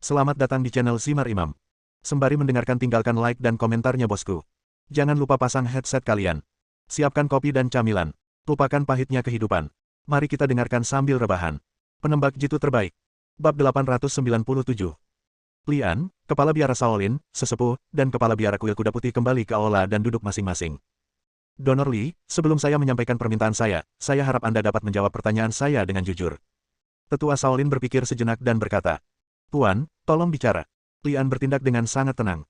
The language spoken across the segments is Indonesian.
Selamat datang di channel Simar Imam. Sembari mendengarkan tinggalkan like dan komentarnya bosku. Jangan lupa pasang headset kalian. Siapkan kopi dan camilan. Lupakan pahitnya kehidupan. Mari kita dengarkan sambil rebahan. Penembak jitu terbaik. Bab 897. Lian, kepala biara Shaolin, sesepuh, dan kepala biara kuil kuda putih kembali ke aula dan duduk masing-masing. Donor Li, sebelum saya menyampaikan permintaan saya harap Anda dapat menjawab pertanyaan saya dengan jujur. Tetua Shaolin berpikir sejenak dan berkata, Tuan, tolong bicara. Lian bertindak dengan sangat tenang.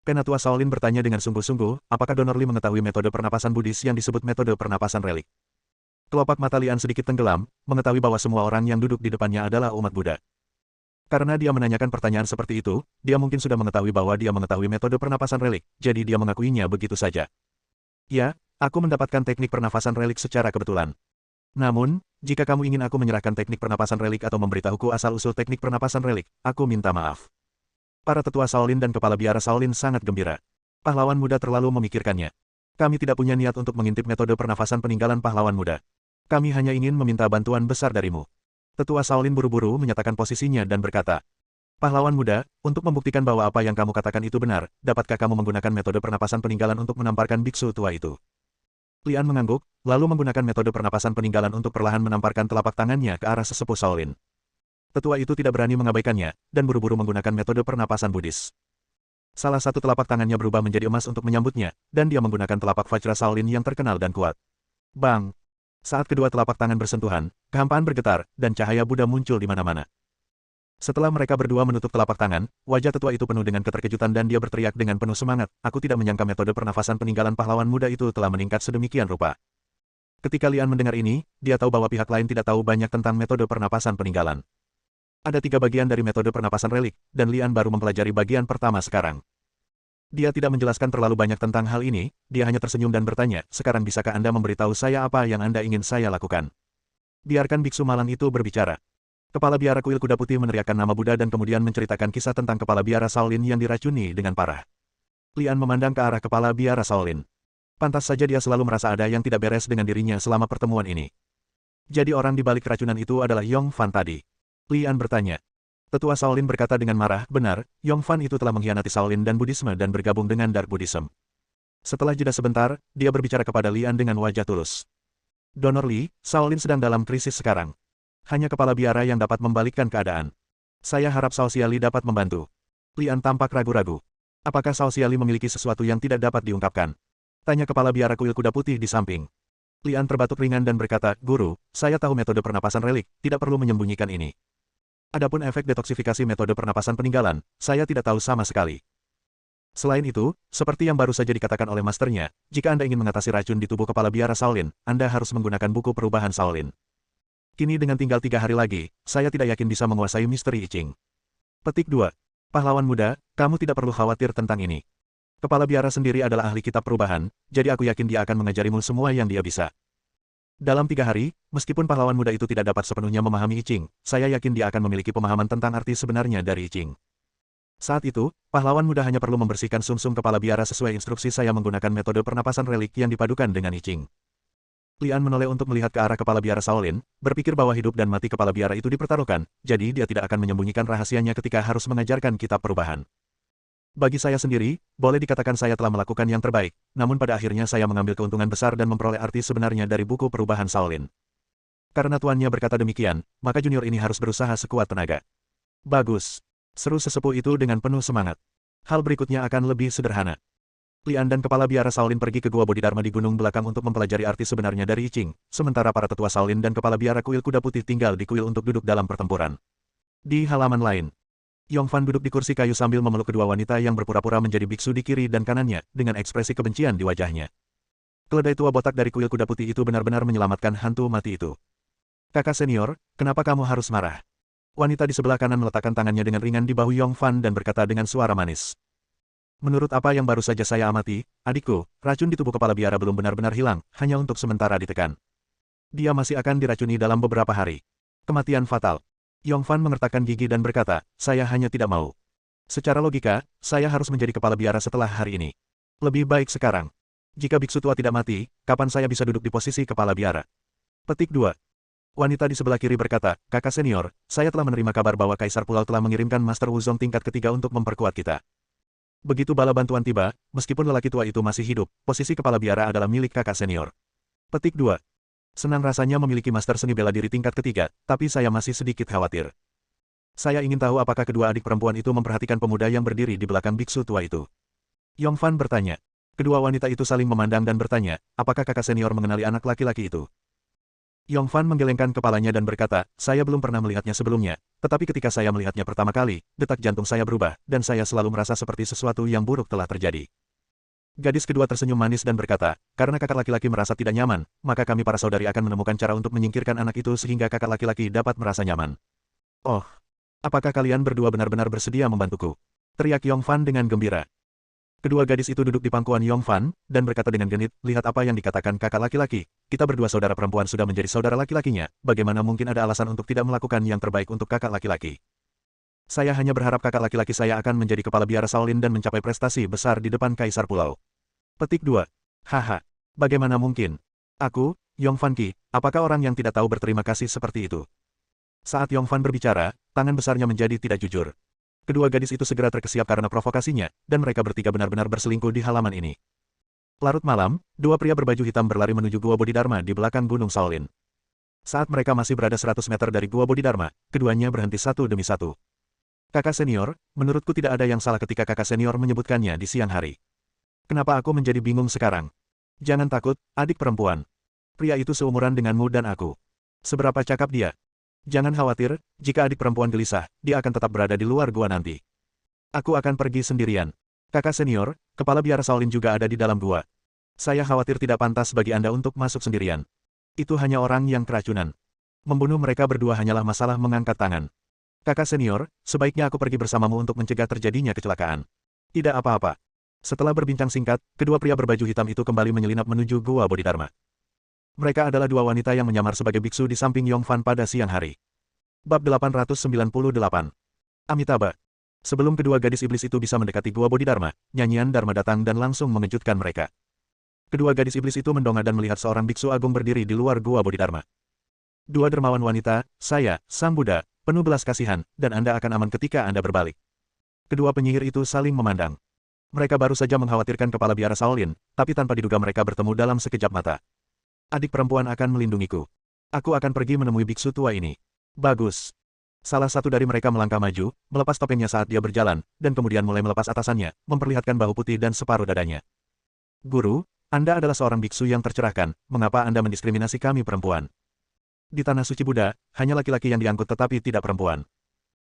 Penatua Shaolin bertanya dengan sungguh-sungguh, apakah Donor Li mengetahui metode pernapasan Buddhis yang disebut metode pernapasan relik? Kelopak mata Lian sedikit tenggelam, mengetahui bahwa semua orang yang duduk di depannya adalah umat Buddha. Karena dia menanyakan pertanyaan seperti itu, dia mungkin sudah mengetahui bahwa dia mengetahui metode pernapasan relik, jadi dia mengakuinya begitu saja. Ya, aku mendapatkan teknik pernafasan relik secara kebetulan. Namun, jika kamu ingin aku menyerahkan teknik pernapasan relik atau memberitahuku asal-usul teknik pernapasan relik, aku minta maaf. Para tetua Shaolin dan kepala biara Shaolin sangat gembira. Pahlawan muda terlalu memikirkannya. Kami tidak punya niat untuk mengintip metode pernafasan peninggalan pahlawan muda. Kami hanya ingin meminta bantuan besar darimu. Tetua Shaolin buru-buru menyatakan posisinya dan berkata, Pahlawan muda, untuk membuktikan bahwa apa yang kamu katakan itu benar, dapatkah kamu menggunakan metode pernapasan peninggalan untuk menamparkan biksu tua itu? Lian mengangguk, lalu menggunakan metode pernapasan peninggalan untuk perlahan menamparkan telapak tangannya ke arah sesepuh Shaolin. Tetua itu tidak berani mengabaikannya, dan buru-buru menggunakan metode pernapasan Buddhis. Salah satu telapak tangannya berubah menjadi emas untuk menyambutnya, dan dia menggunakan telapak Vajra Shaolin yang terkenal dan kuat. Bang! Saat kedua telapak tangan bersentuhan, kehampaan bergetar, dan cahaya Buddha muncul di mana-mana. Setelah mereka berdua menutup telapak tangan, wajah tetua itu penuh dengan keterkejutan dan dia berteriak dengan penuh semangat, aku tidak menyangka metode pernafasan peninggalan pahlawan muda itu telah meningkat sedemikian rupa. Ketika Lian mendengar ini, dia tahu bahwa pihak lain tidak tahu banyak tentang metode pernapasan peninggalan. Ada 3 bagian dari metode pernapasan relik, dan Lian baru mempelajari bagian pertama sekarang. Dia tidak menjelaskan terlalu banyak tentang hal ini, dia hanya tersenyum dan bertanya, sekarang bisakah Anda memberitahu saya apa yang Anda ingin saya lakukan? Biarkan biksu malang itu berbicara. Kepala biara kuil kuda putih meneriakkan nama Buddha dan kemudian menceritakan kisah tentang kepala biara Shaolin yang diracuni dengan parah. Lian memandang ke arah kepala biara Shaolin. Pantas saja dia selalu merasa ada yang tidak beres dengan dirinya selama pertemuan ini. Jadi orang di balik keracunan itu adalah Yong Fan tadi. Lian bertanya. Tetua Shaolin berkata dengan marah, benar, Yong Fan itu telah mengkhianati Shaolin dan Buddhisme dan bergabung dengan Dark Buddhism. Setelah jeda sebentar, dia berbicara kepada Lian dengan wajah tulus. Donor Li, Shaolin sedang dalam krisis sekarang. Hanya kepala biara yang dapat membalikkan keadaan. Saya harap Cao Xiali dapat membantu. Lian tampak ragu-ragu. Apakah Cao Xiali memiliki sesuatu yang tidak dapat diungkapkan? Tanya kepala biara kuil kuda putih di samping. Lian terbatuk ringan dan berkata, Guru, saya tahu metode pernapasan relik, tidak perlu menyembunyikan ini. Adapun efek detoksifikasi metode pernapasan peninggalan, saya tidak tahu sama sekali. Selain itu, seperti yang baru saja dikatakan oleh masternya, jika Anda ingin mengatasi racun di tubuh kepala biara Shaolin, Anda harus menggunakan buku perubahan Shaolin. Kini dengan tinggal 3 hari lagi, saya tidak yakin bisa menguasai misteri I Ching. Petik 2. Pahlawan muda, kamu tidak perlu khawatir tentang ini. Kepala biara sendiri adalah ahli kitab perubahan, jadi aku yakin dia akan mengajarimu semua yang dia bisa. Dalam 3 hari, meskipun pahlawan muda itu tidak dapat sepenuhnya memahami I Ching, saya yakin dia akan memiliki pemahaman tentang arti sebenarnya dari I Ching. Saat itu, pahlawan muda hanya perlu membersihkan sumsum kepala biara sesuai instruksi saya menggunakan metode pernapasan relik yang dipadukan dengan I Ching. Lian menoleh untuk melihat ke arah kepala biara Shaolin, berpikir bahwa hidup dan mati kepala biara itu dipertaruhkan, jadi dia tidak akan menyembunyikan rahasianya ketika harus mengajarkan kitab perubahan. Bagi saya sendiri, boleh dikatakan saya telah melakukan yang terbaik, namun pada akhirnya saya mengambil keuntungan besar dan memperoleh arti sebenarnya dari buku perubahan Shaolin. Karena tuannya berkata demikian, maka junior ini harus berusaha sekuat tenaga. Bagus. Seru sesepuh itu dengan penuh semangat. Hal berikutnya akan lebih sederhana. Lian dan kepala biara Shaolin pergi ke Gua Bodhidharma di gunung belakang untuk mempelajari arti sebenarnya dari I Ching, sementara para tetua Shaolin dan kepala biara kuil kuda putih tinggal di kuil untuk duduk dalam pertempuran. Di halaman lain, Yong Fan duduk di kursi kayu sambil memeluk kedua wanita yang berpura-pura menjadi biksu di kiri dan kanannya, dengan ekspresi kebencian di wajahnya. Keledai tua botak dari kuil kuda putih itu benar-benar menyelamatkan hantu mati itu. Kakak senior, kenapa kamu harus marah? Wanita di sebelah kanan meletakkan tangannya dengan ringan di bahu Yong Fan dan berkata dengan suara manis. Menurut apa yang baru saja saya amati, adikku, racun di tubuh kepala biara belum benar-benar hilang, hanya untuk sementara ditekan. Dia masih akan diracuni dalam beberapa hari. Kematian fatal. Yong Fan mengertakkan gigi dan berkata, saya hanya tidak mau. Secara logika, saya harus menjadi kepala biara setelah hari ini. Lebih baik sekarang. Jika biksu tua tidak mati, kapan saya bisa duduk di posisi kepala biara? Petik 2. Wanita di sebelah kiri berkata, kakak senior, saya telah menerima kabar bahwa Kaisar Pulau telah mengirimkan Master Wuzong tingkat ketiga untuk memperkuat kita. Begitu bala bantuan tiba, meskipun lelaki tua itu masih hidup, posisi kepala biara adalah milik kakak senior. Petik 2. Senang rasanya memiliki master seni bela diri tingkat ketiga, tapi saya masih sedikit khawatir. Saya ingin tahu apakah kedua adik perempuan itu memperhatikan pemuda yang berdiri di belakang biksu tua itu. Yongfan bertanya. Kedua wanita itu saling memandang dan bertanya, apakah kakak senior mengenali anak laki-laki itu? Yongfan menggelengkan kepalanya dan berkata, saya belum pernah melihatnya sebelumnya, tetapi ketika saya melihatnya pertama kali, detak jantung saya berubah, dan saya selalu merasa seperti sesuatu yang buruk telah terjadi. Gadis kedua tersenyum manis dan berkata, karena kakak laki-laki merasa tidak nyaman, maka kami para saudari akan menemukan cara untuk menyingkirkan anak itu sehingga kakak laki-laki dapat merasa nyaman. Oh, apakah kalian berdua benar-benar bersedia membantuku? Teriak Yongfan dengan gembira. Kedua gadis itu duduk di pangkuan Yongfan, dan berkata dengan genit, lihat apa yang dikatakan kakak laki-laki, kita berdua saudara perempuan sudah menjadi saudara laki-lakinya, bagaimana mungkin ada alasan untuk tidak melakukan yang terbaik untuk kakak laki-laki? Saya hanya berharap kakak laki-laki saya akan menjadi kepala biara Shaolin dan mencapai prestasi besar di depan Kaisar Pulau. Petik 2. Haha. Bagaimana mungkin? Aku, Yongfan Qi, apakah orang yang tidak tahu berterima kasih seperti itu? Saat Yongfan berbicara, tangan besarnya menjadi tidak jujur. Kedua gadis itu segera terkesiap karena provokasinya, dan mereka bertiga benar-benar berselingkuh di halaman ini. Larut malam, dua pria berbaju hitam berlari menuju Gua Bodhidharma di belakang Gunung Shaolin. Saat mereka masih berada 100 meter dari Gua Bodhidharma, keduanya berhenti satu demi satu. Kakak senior, menurutku tidak ada yang salah ketika kakak senior menyebutkannya di siang hari. Kenapa aku menjadi bingung sekarang? Jangan takut, adik perempuan. Pria itu seumuran denganmu dan aku. Seberapa cakap dia? Jangan khawatir, jika adik perempuan gelisah, dia akan tetap berada di luar gua nanti. Aku akan pergi sendirian. Kakak senior, kepala biara Shaolin juga ada di dalam gua. Saya khawatir tidak pantas bagi Anda untuk masuk sendirian. Itu hanya orang yang keracunan. Membunuh mereka berdua hanyalah masalah mengangkat tangan. Kakak senior, sebaiknya aku pergi bersamamu untuk mencegah terjadinya kecelakaan. Tidak apa-apa. Setelah berbincang singkat, kedua pria berbaju hitam itu kembali menyelinap menuju Gua Bodhidharma. Mereka adalah dua wanita yang menyamar sebagai biksu di samping Yongfan pada siang hari. Bab 898. Amitabha. Sebelum kedua gadis iblis itu bisa mendekati Gua Bodhidharma, nyanyian Dharma datang dan langsung mengejutkan mereka. Kedua gadis iblis itu mendongak dan melihat seorang biksu agung berdiri di luar Gua Bodhidharma. Dua dermawan wanita, saya, Sang Buddha, penuh belas kasihan, dan Anda akan aman ketika Anda berbalik. Kedua penyihir itu saling memandang. Mereka baru saja mengkhawatirkan kepala biara Shaolin, tapi tanpa diduga mereka bertemu dalam sekejap mata. Adik perempuan akan melindungiku. Aku akan pergi menemui biksu tua ini. Bagus. Salah satu dari mereka melangkah maju, melepas topengnya saat dia berjalan, dan kemudian mulai melepas atasannya, memperlihatkan bahu putih dan separuh dadanya. Guru, Anda adalah seorang biksu yang tercerahkan, mengapa Anda mendiskriminasi kami perempuan? Di tanah suci Buddha, hanya laki-laki yang diangkut tetapi tidak perempuan.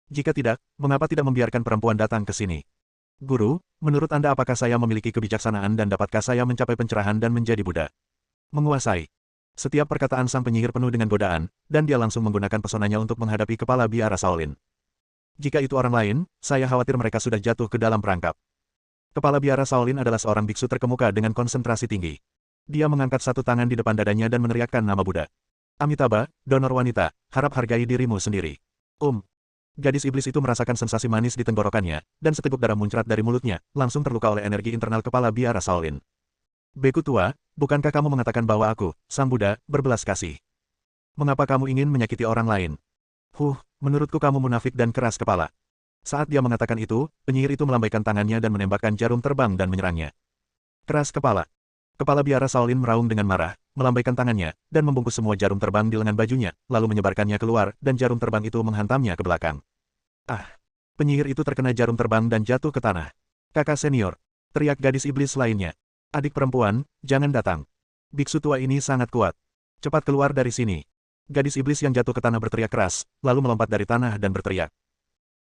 Jika tidak, mengapa tidak membiarkan perempuan datang ke sini? Guru, menurut Anda apakah saya memiliki kebijaksanaan dan dapatkah saya mencapai pencerahan dan menjadi Buddha? Menguasai. Setiap perkataan sang penyihir penuh dengan godaan, dan dia langsung menggunakan pesonanya untuk menghadapi kepala biara Shaolin. Jika itu orang lain, saya khawatir mereka sudah jatuh ke dalam perangkap. Kepala biara Shaolin adalah seorang biksu terkemuka dengan konsentrasi tinggi. Dia mengangkat satu tangan di depan dadanya dan meneriakkan nama Buddha. Amitabha, donor wanita, harap hargai dirimu sendiri. Gadis iblis itu merasakan sensasi manis di tenggorokannya, dan seteguk darah muncrat dari mulutnya, langsung terluka oleh energi internal kepala biara Shaolin. Beku tua, bukankah kamu mengatakan bahwa aku, Sang Buddha, berbelas kasih? Mengapa kamu ingin menyakiti orang lain? Menurutku kamu munafik dan keras kepala. Saat dia mengatakan itu, penyihir itu melambaikan tangannya dan menembakkan jarum terbang dan menyerangnya. Keras kepala. Kepala biara Shaolin meraung dengan marah, melambaikan tangannya, dan membungkus semua jarum terbang di lengan bajunya, lalu menyebarkannya keluar, dan jarum terbang itu menghantamnya ke belakang. Penyihir itu terkena jarum terbang dan jatuh ke tanah. Kakak senior, teriak gadis iblis lainnya. Adik perempuan, jangan datang. Biksu tua ini sangat kuat. Cepat keluar dari sini. Gadis iblis yang jatuh ke tanah berteriak keras, lalu melompat dari tanah dan berteriak.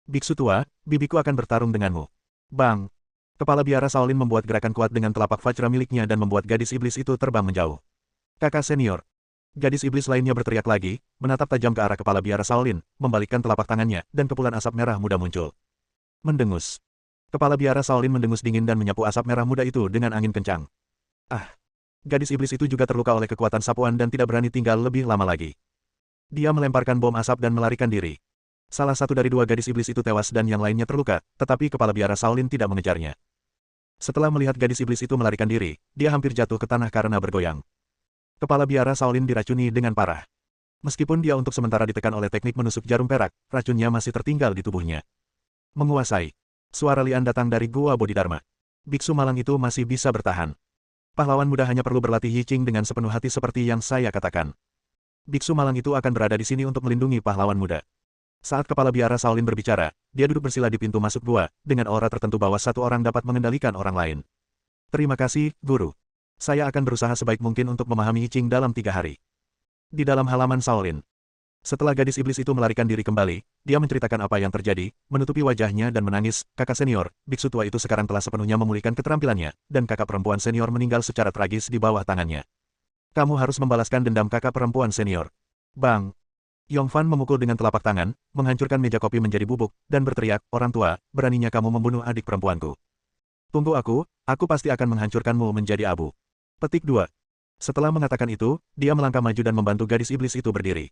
Biksu tua, bibiku akan bertarung denganmu. Bang! Kepala biara Shaolin membuat gerakan kuat dengan telapak vajra miliknya dan membuat gadis iblis itu terbang menjauh. Kakak senior. Gadis iblis lainnya berteriak lagi, menatap tajam ke arah kepala biara Shaolin, membalikkan telapak tangannya, dan kepulan asap merah muda muncul. Mendengus. Kepala biara Shaolin mendengus dingin dan menyapu asap merah muda itu dengan angin kencang. Gadis iblis itu juga terluka oleh kekuatan sapuan dan tidak berani tinggal lebih lama lagi. Dia melemparkan bom asap dan melarikan diri. Salah satu dari dua gadis iblis itu tewas dan yang lainnya terluka, tetapi kepala biara Shaolin tidak mengejarnya. Setelah melihat gadis iblis itu melarikan diri, dia hampir jatuh ke tanah karena bergoyang. Kepala biara Shaolin diracuni dengan parah. Meskipun dia untuk sementara ditekan oleh teknik menusuk jarum perak, racunnya masih tertinggal di tubuhnya. Menguasai. Suara lian datang dari Gua Bodhidharma. Biksu malang itu masih bisa bertahan. Pahlawan muda hanya perlu berlatih Yiching dengan sepenuh hati seperti yang saya katakan. Biksu malang itu akan berada di sini untuk melindungi pahlawan muda. Saat kepala biara Shaolin berbicara, dia duduk bersila di pintu masuk gua, dengan aura tertentu bahwa satu orang dapat mengendalikan orang lain. Terima kasih, Guru. Saya akan berusaha sebaik mungkin untuk memahami Yiching dalam 3 hari. Di dalam halaman Shaolin. Setelah gadis iblis itu melarikan diri kembali, dia menceritakan apa yang terjadi, menutupi wajahnya dan menangis. Kakak senior, biksu tua itu sekarang telah sepenuhnya memulihkan keterampilannya, dan kakak perempuan senior meninggal secara tragis di bawah tangannya. Kamu harus membalaskan dendam kakak perempuan senior. Bang! Yongfan memukul dengan telapak tangan, menghancurkan meja kopi menjadi bubuk, dan berteriak, orang tua, beraninya kamu membunuh adik perempuanku. Tunggu aku pasti akan menghancurkanmu menjadi abu. Petik 2. Setelah mengatakan itu, dia melangkah maju dan membantu gadis iblis itu berdiri.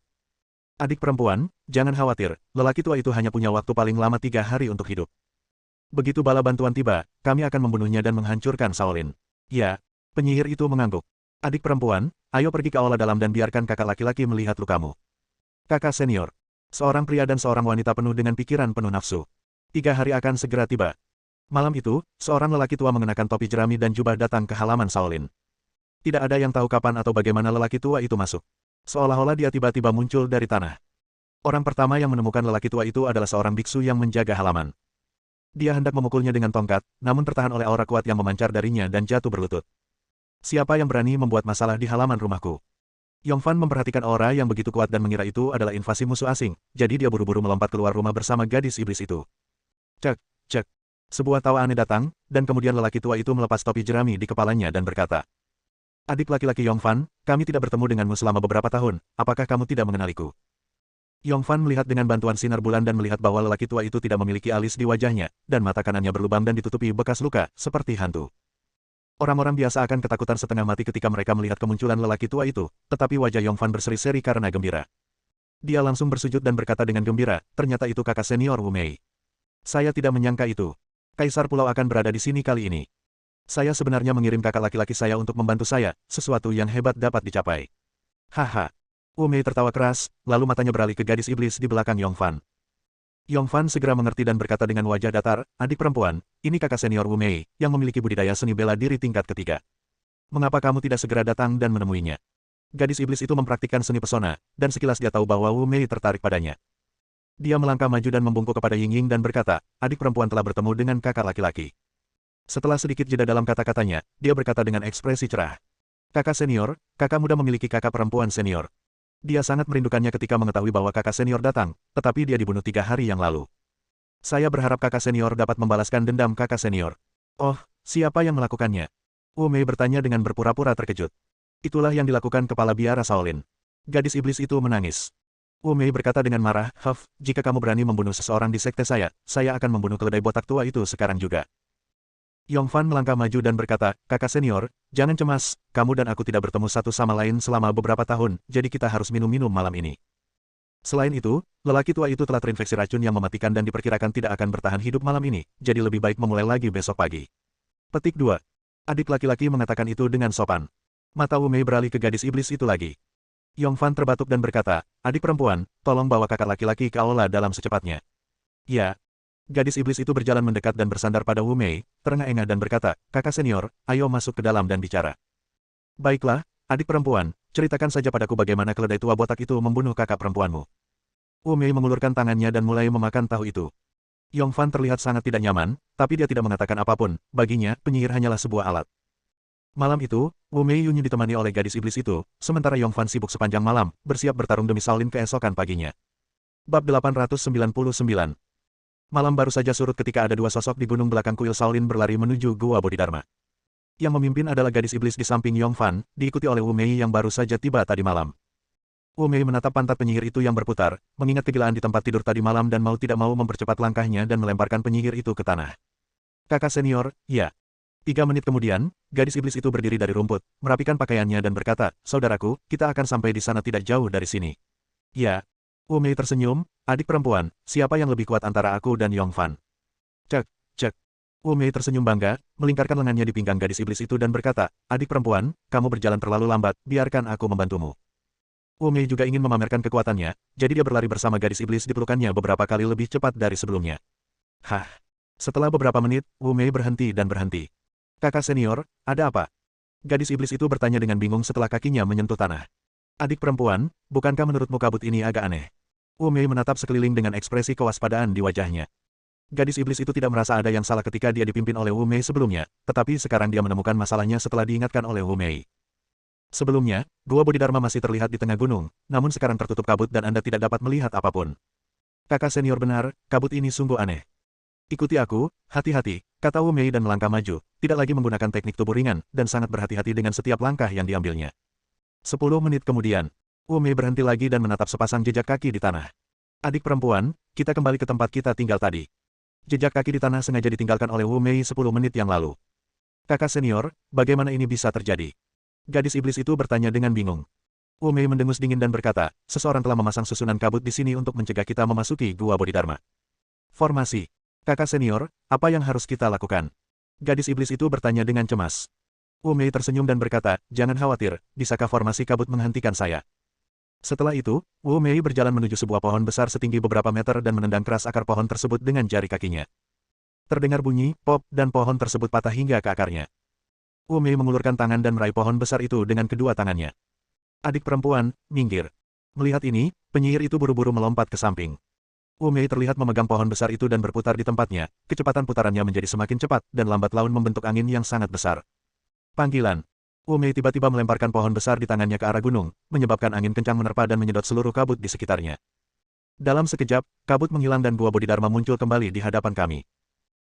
Adik perempuan, jangan khawatir, lelaki tua itu hanya punya waktu paling lama 3 hari untuk hidup. Begitu bala bantuan tiba, kami akan membunuhnya dan menghancurkan Shaolin. Ya, penyihir itu mengangguk. Adik perempuan, ayo pergi ke aula dalam dan biarkan kakak laki-laki melihat lukamu. Kakak senior. Seorang pria dan seorang wanita penuh dengan pikiran penuh nafsu. 3 hari akan segera tiba. Malam itu, seorang lelaki tua mengenakan topi jerami dan jubah datang ke halaman Shaolin. Tidak ada yang tahu kapan atau bagaimana lelaki tua itu masuk. Seolah-olah dia tiba-tiba muncul dari tanah. Orang pertama yang menemukan lelaki tua itu adalah seorang biksu yang menjaga halaman. Dia hendak memukulnya dengan tongkat, namun tertahan oleh aura kuat yang memancar darinya dan jatuh berlutut. Siapa yang berani membuat masalah di halaman rumahku? Yongfan memperhatikan aura yang begitu kuat dan mengira itu adalah invasi musuh asing, jadi dia buru-buru melompat keluar rumah bersama gadis iblis itu. Cek, cek. Sebuah tawa aneh datang, dan kemudian lelaki tua itu melepas topi jerami di kepalanya dan berkata, Adik laki-laki Yongfan, kami tidak bertemu denganmu selama beberapa tahun, apakah kamu tidak mengenaliku? Yongfan melihat dengan bantuan sinar bulan dan melihat bahwa lelaki tua itu tidak memiliki alis di wajahnya, dan mata kanannya berlubang dan ditutupi bekas luka, seperti hantu. Orang-orang biasa akan ketakutan setengah mati ketika mereka melihat kemunculan lelaki tua itu, tetapi wajah Yongfan berseri-seri karena gembira. Dia langsung bersujud dan berkata dengan gembira, ternyata itu kakak senior Wu Mei. Saya tidak menyangka itu. Kaisar Pulau akan berada di sini kali ini. Saya sebenarnya mengirim kakak laki-laki saya untuk membantu saya, sesuatu yang hebat dapat dicapai. Haha. Wu Mei tertawa keras, lalu matanya beralih ke gadis iblis di belakang Yongfan. Yongfan segera mengerti dan berkata dengan wajah datar, adik perempuan, ini kakak senior Wu Mei, yang memiliki budidaya seni bela diri tingkat ketiga. Mengapa kamu tidak segera datang dan menemuinya? Gadis iblis itu mempraktikkan seni pesona, dan sekilas dia tahu bahwa Wu Mei tertarik padanya. Dia melangkah maju dan membungkuk kepada Ying Ying dan berkata, adik perempuan telah bertemu dengan kakak laki-laki. Setelah sedikit jeda dalam kata-katanya, dia berkata dengan ekspresi cerah. Kakak senior, kakak muda memiliki kakak perempuan senior. Dia sangat merindukannya ketika mengetahui bahwa kakak senior datang, tetapi dia dibunuh 3 hari yang lalu. Saya berharap kakak senior dapat membalaskan dendam kakak senior. Oh, siapa yang melakukannya? Wu Mei bertanya dengan berpura-pura terkejut. Itulah yang dilakukan kepala biara Shaolin. Gadis iblis itu menangis. Wu Mei berkata dengan marah, Huff, jika kamu berani membunuh seseorang di sekte saya akan membunuh keledai botak tua itu sekarang juga. Yongfan melangkah maju dan berkata, kakak senior, jangan cemas, kamu dan aku tidak bertemu satu sama lain selama beberapa tahun, jadi kita harus minum-minum malam ini. Selain itu, lelaki tua itu telah terinfeksi racun yang mematikan dan diperkirakan tidak akan bertahan hidup malam ini, jadi lebih baik memulai lagi besok pagi. Petik 2. Adik laki-laki mengatakan itu dengan sopan. Mata Wu Mei beralih ke gadis iblis itu lagi. Yongfan terbatuk dan berkata, adik perempuan, tolong bawa kakak laki-laki ke aula dalam secepatnya. Ya. Gadis iblis itu berjalan mendekat dan bersandar pada Wu Mei, terengah-engah dan berkata, kakak senior, ayo masuk ke dalam dan bicara. Baiklah, adik perempuan, ceritakan saja padaku bagaimana keledai tua botak itu membunuh kakak perempuanmu. Wu Mei mengulurkan tangannya dan mulai memakan tahu itu. Yongfan terlihat sangat tidak nyaman, tapi dia tidak mengatakan apapun, baginya, penyihir hanyalah sebuah alat. Malam itu, Wu Mei Yunyi ditemani oleh gadis iblis itu, sementara Yongfan sibuk sepanjang malam, bersiap bertarung demi Shaolin keesokan paginya. Bab 899. Malam baru saja surut ketika ada 2 sosok di gunung belakang kuil Shaolin berlari menuju Gua Bodhidharma. Yang memimpin adalah gadis iblis di samping Yongfan, diikuti oleh Wu Mei yang baru saja tiba tadi malam. Wu Mei menatap pantat penyihir itu yang berputar, mengingat kegilaan di tempat tidur tadi malam dan mau tidak mau mempercepat langkahnya dan melemparkan penyihir itu ke tanah. Kakak senior, ya. 3 menit kemudian, gadis iblis itu berdiri dari rumput, merapikan pakaiannya dan berkata, saudaraku, kita akan sampai di sana tidak jauh dari sini. Ya. Wu Mei tersenyum, adik perempuan, siapa yang lebih kuat antara aku dan Yongfan? Cek, cek. Wu Mei tersenyum bangga, melingkarkan lengannya di pinggang gadis iblis itu dan berkata, adik perempuan, kamu berjalan terlalu lambat, biarkan aku membantumu. Wu Mei juga ingin memamerkan kekuatannya, jadi dia berlari bersama gadis iblis di pelukannya beberapa kali lebih cepat dari sebelumnya. Hah? Setelah beberapa menit, Wu Mei berhenti dan berhenti. Kakak senior, ada apa? Gadis iblis itu bertanya dengan bingung setelah kakinya menyentuh tanah. Adik perempuan, bukankah menurutmu kabut ini agak aneh? Wu Mei menatap sekeliling dengan ekspresi kewaspadaan di wajahnya. Gadis iblis itu tidak merasa ada yang salah ketika dia dipimpin oleh Wu Mei sebelumnya, tetapi sekarang dia menemukan masalahnya setelah diingatkan oleh Wu Mei. Sebelumnya, Gua Bodhidharma masih terlihat di tengah gunung, namun sekarang tertutup kabut dan Anda tidak dapat melihat apapun. Kakak senior benar, kabut ini sungguh aneh. Ikuti aku, hati-hati, kata Wu Mei dan melangkah maju, tidak lagi menggunakan teknik tubuh ringan, dan sangat berhati-hati dengan setiap langkah yang diambilnya. 10 menit kemudian, Wu Mei berhenti lagi dan menatap sepasang jejak kaki di tanah. Adik perempuan, kita kembali ke tempat kita tinggal tadi. Jejak kaki di tanah sengaja ditinggalkan oleh Wu Mei 10 menit yang lalu. Kakak senior, bagaimana ini bisa terjadi? Gadis iblis itu bertanya dengan bingung. Wu Mei mendengus dingin dan berkata, seseorang telah memasang susunan kabut di sini untuk mencegah kita memasuki Gua Bodhidharma. Formasi. Kakak senior, apa yang harus kita lakukan? Gadis iblis itu bertanya dengan cemas. Wu Mei tersenyum dan berkata, jangan khawatir, bisakah formasi kabut menghentikan saya? Setelah itu, Wu Mei berjalan menuju sebuah pohon besar setinggi beberapa meter dan menendang keras akar pohon tersebut dengan jari kakinya. Terdengar bunyi, pop, dan pohon tersebut patah hingga ke akarnya. Wu Mei mengulurkan tangan dan meraih pohon besar itu dengan kedua tangannya. Adik perempuan, minggir. Melihat ini, penyihir itu buru-buru melompat ke samping. Wu Mei terlihat memegang pohon besar itu dan berputar di tempatnya, kecepatan putarannya menjadi semakin cepat dan lambat laun membentuk angin yang sangat besar. Panggilan. Wu Mei tiba-tiba melemparkan pohon besar di tangannya ke arah gunung, menyebabkan angin kencang menerpa dan menyedot seluruh kabut di sekitarnya. Dalam sekejap, kabut menghilang dan Gua Bodhidharma muncul kembali di hadapan kami.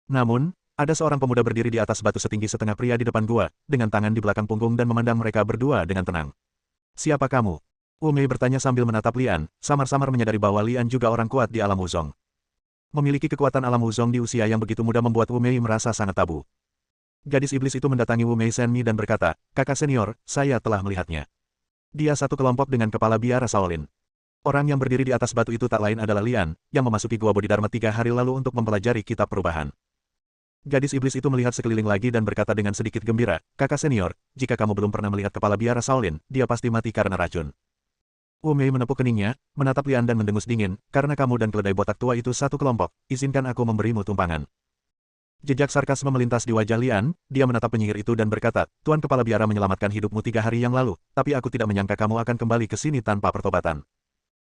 Namun, ada seorang pemuda berdiri di atas batu setinggi setengah pria di depan gua, dengan tangan di belakang punggung dan memandang mereka berdua dengan tenang. Siapa kamu? Wu Mei bertanya sambil menatap Lian, samar-samar menyadari bahwa Lian juga orang kuat di alam Wuzong. Memiliki kekuatan alam Wuzong di usia yang begitu muda membuat Wu Mei merasa sangat tabu. Gadis iblis itu mendatangi Wu Mei Senmi dan berkata, kakak senior, saya telah melihatnya. Dia satu kelompok dengan kepala biara Shaolin. Orang yang berdiri di atas batu itu tak lain adalah Lian, yang memasuki Gua Bodhidharma 3 hari lalu untuk mempelajari kitab perubahan. Gadis iblis itu melihat sekeliling lagi dan berkata dengan sedikit gembira, kakak senior, jika kamu belum pernah melihat kepala biara Shaolin, dia pasti mati karena racun. Wu Mei menepuk keningnya, menatap Lian dan mendengus dingin, karena kamu dan keledai botak tua itu satu kelompok, izinkan aku memberimu tumpangan. Jejak sarkasme melintas di wajah Lian, dia menatap penyihir itu dan berkata, Tuan Kepala Biara menyelamatkan hidupmu 3 hari yang lalu, tapi aku tidak menyangka kamu akan kembali ke sini tanpa pertobatan.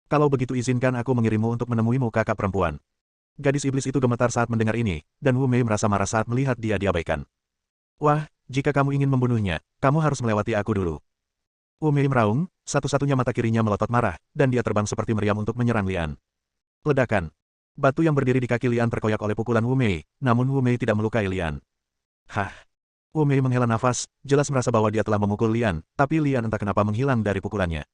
Kalau begitu izinkan aku mengirimmu untuk menemuimu kakak perempuan. Gadis iblis itu gemetar saat mendengar ini, dan Wu Mei merasa marah saat melihat dia diabaikan. Wah, jika kamu ingin membunuhnya, kamu harus melewati aku dulu. Wu Mei meraung, satu-satunya mata kirinya melotot marah, dan dia terbang seperti meriam untuk menyerang Lian. Ledakan. Batu yang berdiri di kaki Lian terkoyak oleh pukulan Wu Mei, namun Wu Mei tidak melukai Lian. Hah? Wu Mei menghela nafas, jelas merasa bahwa dia telah memukul Lian, tapi Lian entah kenapa menghilang dari pukulannya.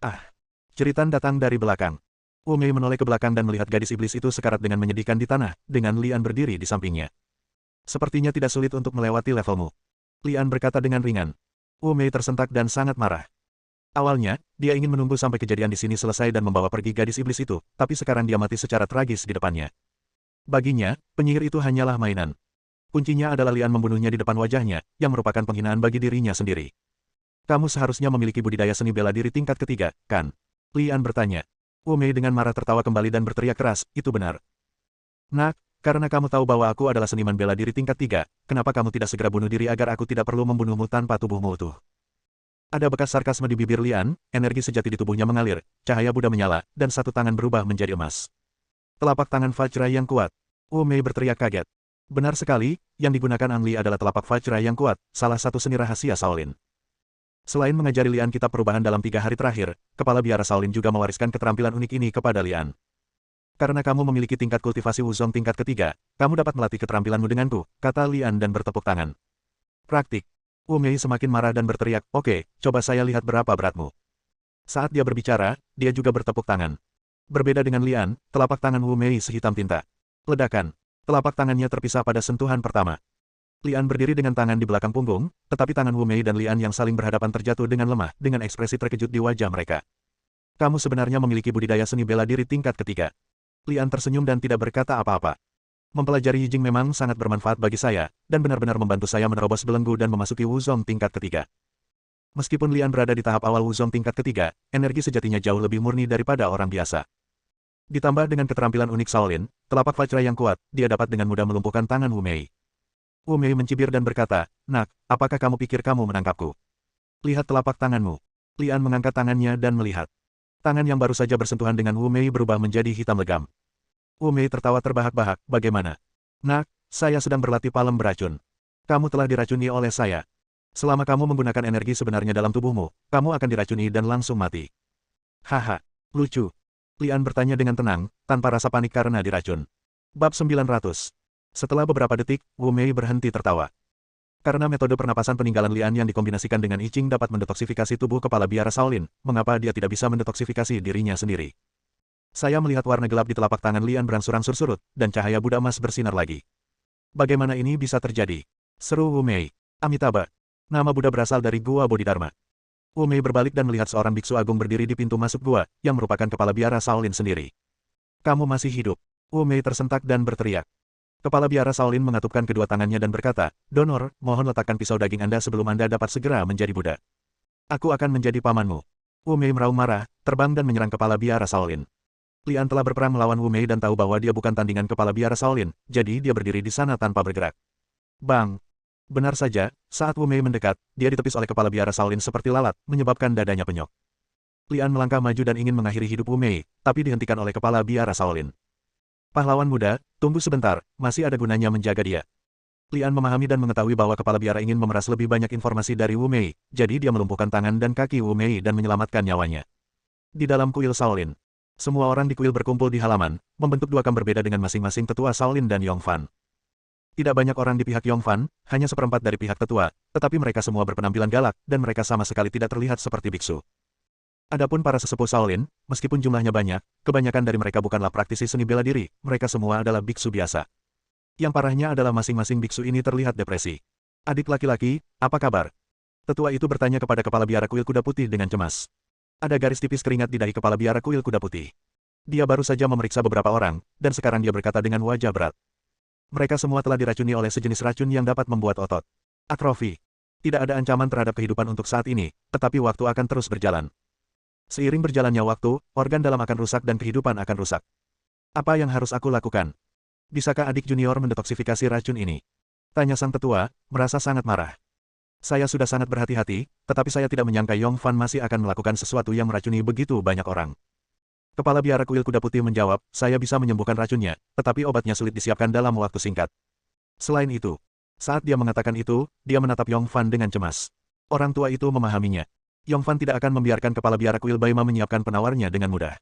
Ah! Jeritan datang dari belakang. Wu Mei menoleh ke belakang dan melihat gadis iblis itu sekarat dengan menyedihkan di tanah, dengan Lian berdiri di sampingnya. Sepertinya tidak sulit untuk melewati levelmu. Lian berkata dengan ringan. Wu Mei tersentak dan sangat marah. Awalnya, dia ingin menunggu sampai kejadian di sini selesai dan membawa pergi gadis iblis itu, tapi sekarang dia mati secara tragis di depannya. Baginya, penyihir itu hanyalah mainan. Kuncinya adalah Lian membunuhnya di depan wajahnya, yang merupakan penghinaan bagi dirinya sendiri. Kamu seharusnya memiliki budidaya seni bela diri tingkat ketiga, kan? Lian bertanya. Wu Mei dengan marah tertawa kembali dan berteriak keras, itu benar. Nak, karena kamu tahu bahwa aku adalah seniman bela diri tingkat 3, kenapa kamu tidak segera bunuh diri agar aku tidak perlu membunuhmu tanpa tubuhmu utuh? Ada bekas sarkasme di bibir Lian, energi sejati di tubuhnya mengalir, cahaya Buddha menyala, dan satu tangan berubah menjadi emas. Telapak tangan Vajra yang kuat. Wu Mei berteriak kaget. Benar sekali, yang digunakan Ang Li adalah telapak Vajra yang kuat, salah satu seni rahasia Shaolin. Selain mengajari Lian kitab perubahan dalam 3 hari terakhir, Kepala Biara Shaolin juga mewariskan keterampilan unik ini kepada Lian. Karena kamu memiliki tingkat kultivasi Wuzong tingkat ketiga, kamu dapat melatih keterampilanmu denganku, kata Lian dan bertepuk tangan. Praktik. Wu Mei semakin marah dan berteriak, oke, coba saya lihat berapa beratmu. Saat dia berbicara, dia juga bertepuk tangan. Berbeda dengan Lian, telapak tangan Wu Mei sehitam tinta. Ledakan. Telapak tangannya terpisah pada sentuhan pertama. Lian berdiri dengan tangan di belakang punggung, tetapi tangan Wu Mei dan Lian yang saling berhadapan terjatuh dengan lemah, dengan ekspresi terkejut di wajah mereka. Kamu sebenarnya memiliki budidaya seni bela diri tingkat ketiga. Lian tersenyum dan tidak berkata apa-apa. Mempelajari Yijing memang sangat bermanfaat bagi saya, dan benar-benar membantu saya menerobos belenggu dan memasuki Wuzong tingkat ketiga. Meskipun Lian berada di tahap awal Wuzong tingkat ketiga, energi sejatinya jauh lebih murni daripada orang biasa. Ditambah dengan keterampilan unik Shaolin, telapak Vajra yang kuat, dia dapat dengan mudah melumpuhkan tangan Wu Mei. Wu Mei mencibir dan berkata, "Nak, apakah kamu pikir kamu menangkapku? Lihat telapak tanganmu." Lian mengangkat tangannya dan melihat. Tangan yang baru saja bersentuhan dengan Wu Mei berubah menjadi hitam legam. Wu Mei tertawa terbahak-bahak, "Bagaimana? Nak, saya sedang berlatih palem beracun. Kamu telah diracuni oleh saya. Selama kamu menggunakan energi sebenarnya dalam tubuhmu, kamu akan diracuni dan langsung mati." "Haha, lucu." Lian bertanya dengan tenang, tanpa rasa panik karena diracun. Bab 900. Setelah beberapa detik, Wu Mei berhenti tertawa. Karena metode pernapasan peninggalan Lian yang dikombinasikan dengan I Ching dapat mendetoksifikasi tubuh kepala biara Shaolin, mengapa dia tidak bisa mendetoksifikasi dirinya sendiri? Saya melihat warna gelap di telapak tangan Lian berangsur-angsur surut, dan cahaya Buddha emas bersinar lagi. "Bagaimana ini bisa terjadi?" seru Wu Mei. "Amitabha. Nama Buddha berasal dari Gua Bodhidharma." Wu Mei berbalik dan melihat seorang biksu agung berdiri di pintu masuk gua, yang merupakan kepala biara Shaolin sendiri. "Kamu masih hidup." Wu Mei tersentak dan berteriak. Kepala biara Shaolin mengatupkan kedua tangannya dan berkata, "Donor, mohon letakkan pisau daging Anda sebelum Anda dapat segera menjadi Buddha. Aku akan menjadi pamanmu." Wu Mei meraung marah, terbang dan menyerang kepala biara Shaolin. Lian telah berperang melawan Wu Mei dan tahu bahwa dia bukan tandingan kepala biara Shaolin, jadi dia berdiri di sana tanpa bergerak. Bang! Benar saja, saat Wu Mei mendekat, dia ditepis oleh kepala biara Shaolin seperti lalat, menyebabkan dadanya penyok. Lian melangkah maju dan ingin mengakhiri hidup Wu Mei, tapi dihentikan oleh kepala biara Shaolin. "Pahlawan muda, tunggu sebentar, masih ada gunanya menjaga dia." Lian memahami dan mengetahui bahwa kepala biara ingin memeras lebih banyak informasi dari Wu Mei, jadi dia melumpuhkan tangan dan kaki Wu Mei dan menyelamatkan nyawanya. Di dalam kuil Shaolin, semua orang di kuil berkumpul di halaman, membentuk dua kam berbeda dengan masing-masing tetua Shaolin dan Yongfan. Tidak banyak orang di pihak Yongfan, hanya seperempat dari pihak tetua, tetapi mereka semua berpenampilan galak, dan mereka sama sekali tidak terlihat seperti biksu. Adapun para sesepuh Shaolin, meskipun jumlahnya banyak, kebanyakan dari mereka bukanlah praktisi seni bela diri, mereka semua adalah biksu biasa. Yang parahnya adalah masing-masing biksu ini terlihat depresi. "Adik laki-laki, apa kabar?" Tetua itu bertanya kepada kepala biara kuil kuda putih dengan cemas. Ada garis tipis keringat di dahi kepala biara kuil kuda putih. Dia baru saja memeriksa beberapa orang, dan sekarang dia berkata dengan wajah berat. "Mereka semua telah diracuni oleh sejenis racun yang dapat membuat otot atrofi. Tidak ada ancaman terhadap kehidupan untuk saat ini, tetapi waktu akan terus berjalan. Seiring berjalannya waktu, organ dalam akan rusak dan kehidupan akan rusak. Apa yang harus aku lakukan? Bisakah adik junior mendetoksifikasi racun ini?" tanya sang tetua, merasa sangat marah. "Saya sudah sangat berhati-hati, tetapi saya tidak menyangka Yongfan masih akan melakukan sesuatu yang meracuni begitu banyak orang." Kepala biara kuil kuda putih menjawab, "Saya bisa menyembuhkan racunnya, tetapi obatnya sulit disiapkan dalam waktu singkat." Selain itu, saat dia mengatakan itu, dia menatap Yongfan dengan cemas. Orang tua itu memahaminya. Yongfan tidak akan membiarkan kepala biara kuil Baima menyiapkan penawarnya dengan mudah.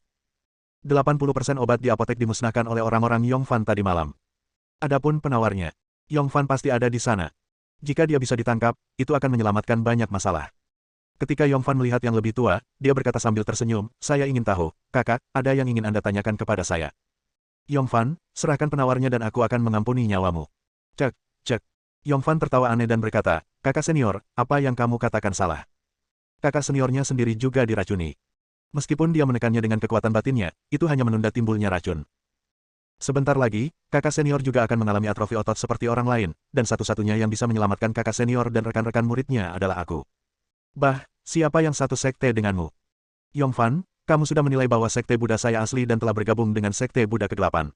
80% obat di apotek dimusnahkan oleh orang-orang Yongfan tadi malam. Adapun penawarnya, Yongfan pasti ada di sana. Jika dia bisa ditangkap, itu akan menyelamatkan banyak masalah. Ketika Yongfan melihat yang lebih tua, dia berkata sambil tersenyum, "Saya ingin tahu, kakak, ada yang ingin Anda tanyakan kepada saya?" "Yongfan, serahkan penawarnya dan aku akan mengampuni nyawamu." Cek, cek. Yongfan tertawa aneh dan berkata, "Kakak senior, apa yang kamu katakan salah?" Kakak seniornya sendiri juga diracuni. Meskipun dia menekannya dengan kekuatan batinnya, itu hanya menunda timbulnya racun. Sebentar lagi, kakak senior juga akan mengalami atrofi otot seperti orang lain, dan satu-satunya yang bisa menyelamatkan kakak senior dan rekan-rekan muridnya adalah aku. Bah, siapa yang satu sekte denganmu? Yongfan, kamu sudah menilai bahwa sekte Buddha saya asli dan telah bergabung dengan sekte Buddha ke-8.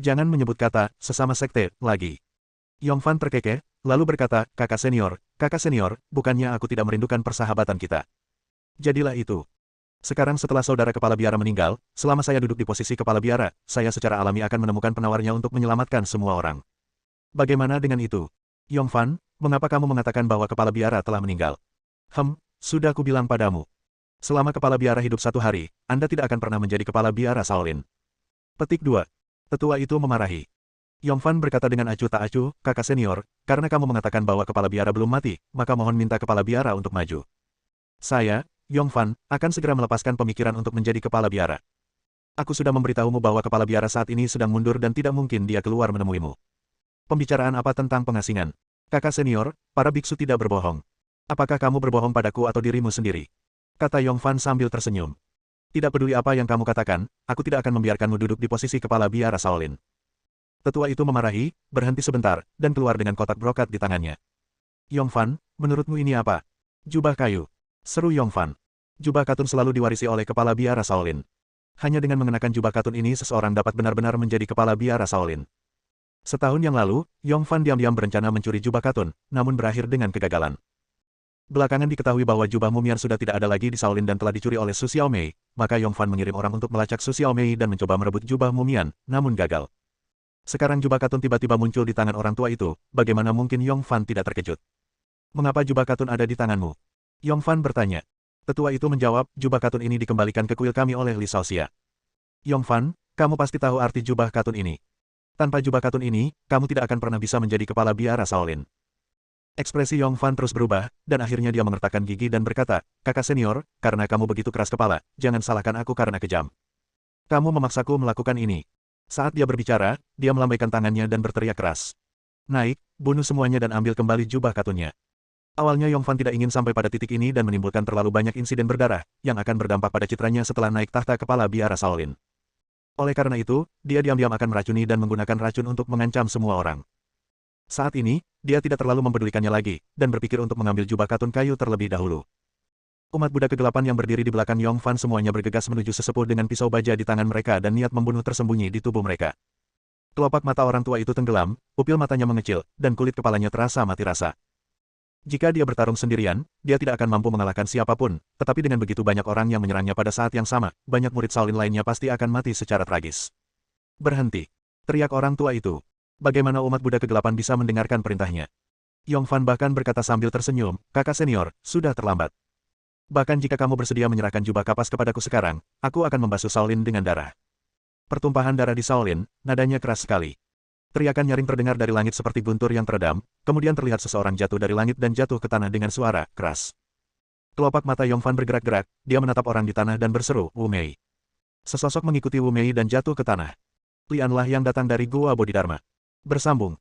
Jangan menyebut kata, sesama sekte, lagi. Yongfan terkekeh, lalu berkata, kakak senior, bukannya aku tidak merindukan persahabatan kita. Jadilah itu. Sekarang setelah saudara kepala biara meninggal, selama saya duduk di posisi kepala biara, saya secara alami akan menemukan penawarnya untuk menyelamatkan semua orang. Bagaimana dengan itu? Yongfan, mengapa kamu mengatakan bahwa kepala biara telah meninggal? Sudah aku bilang padamu. Selama kepala biara hidup 1 hari, Anda tidak akan pernah menjadi kepala biara Shaolin. Petik 2. Tetua itu memarahi. Yongfan berkata dengan acuh tak acuh, kakak senior, karena kamu mengatakan bahwa kepala biara belum mati, maka mohon minta kepala biara untuk maju. Saya, Yongfan, akan segera melepaskan pemikiran untuk menjadi kepala biara. Aku sudah memberitahumu bahwa kepala biara saat ini sedang mundur dan tidak mungkin dia keluar menemuimu. Pembicaraan apa tentang pengasingan? Kakak senior, para biksu tidak berbohong. Apakah kamu berbohong padaku atau dirimu sendiri? Kata Yongfan sambil tersenyum. Tidak peduli apa yang kamu katakan, aku tidak akan membiarkanmu duduk di posisi kepala biara Shaolin. Tetua itu memarahi, berhenti sebentar, dan keluar dengan kotak brokat di tangannya. Yongfan, menurutmu ini apa? Jubah kayu. Seru Yongfan. Jubah katun selalu diwarisi oleh kepala biara Shaolin. Hanya dengan mengenakan jubah katun ini seseorang dapat benar-benar menjadi kepala biara Shaolin. Setahun yang lalu, Yongfan diam-diam berencana mencuri jubah katun, namun berakhir dengan kegagalan. Belakangan diketahui bahwa jubah Mumian sudah tidak ada lagi di Shaolin dan telah dicuri oleh Su Xiaomei, maka Yongfan mengirim orang untuk melacak Su Xiaomei dan mencoba merebut jubah Mumian, namun gagal. Sekarang jubah katun tiba-tiba muncul di tangan orang tua itu, bagaimana mungkin Yongfan tidak terkejut? Mengapa jubah katun ada di tanganmu? Yongfan bertanya. Tetua itu menjawab, jubah katun ini dikembalikan ke kuil kami oleh Li Shaoxia. Yongfan, kamu pasti tahu arti jubah katun ini. Tanpa jubah katun ini, kamu tidak akan pernah bisa menjadi kepala biara Shaolin. Ekspresi Yongfan terus berubah, dan akhirnya dia mengertakkan gigi dan berkata, kakak senior, karena kamu begitu keras kepala, jangan salahkan aku karena kejam. Kamu memaksaku melakukan ini. Saat dia berbicara, dia melambaikan tangannya dan berteriak keras. Naik, bunuh semuanya dan ambil kembali jubah katunnya. Awalnya Yongfan tidak ingin sampai pada titik ini dan menimbulkan terlalu banyak insiden berdarah, yang akan berdampak pada citranya setelah naik tahta kepala biara Shaolin. Oleh karena itu, dia diam-diam akan meracuni dan menggunakan racun untuk mengancam semua orang. Saat ini, dia tidak terlalu mempedulikannya lagi, dan berpikir untuk mengambil jubah katun kayu terlebih dahulu. Umat Buddha kegelapan yang berdiri di belakang Yongfan semuanya bergegas menuju sesepuh dengan pisau baja di tangan mereka dan niat membunuh tersembunyi di tubuh mereka. Kelopak mata orang tua itu tenggelam, pupil matanya mengecil, dan kulit kepalanya terasa mati rasa. Jika dia bertarung sendirian, dia tidak akan mampu mengalahkan siapapun, tetapi dengan begitu banyak orang yang menyerangnya pada saat yang sama, banyak murid Shaolin lainnya pasti akan mati secara tragis. Berhenti! Teriak orang tua itu. Bagaimana umat Buddha kegelapan bisa mendengarkan perintahnya? Yongfan bahkan berkata sambil tersenyum, kakak senior, sudah terlambat. Bahkan jika kamu bersedia menyerahkan jubah kapas kepadaku sekarang, aku akan membasuh Shaolin dengan darah. Pertumpahan darah di Shaolin, nadanya keras sekali. Teriakan nyaring terdengar dari langit seperti guntur yang teredam, kemudian terlihat seseorang jatuh dari langit dan jatuh ke tanah dengan suara keras. Kelopak mata Yongfan bergerak-gerak, dia menatap orang di tanah dan berseru, Wu Mei. Sesosok mengikuti Wu Mei dan jatuh ke tanah. Lianlah yang datang dari Gua Bodhidharma. Bersambung.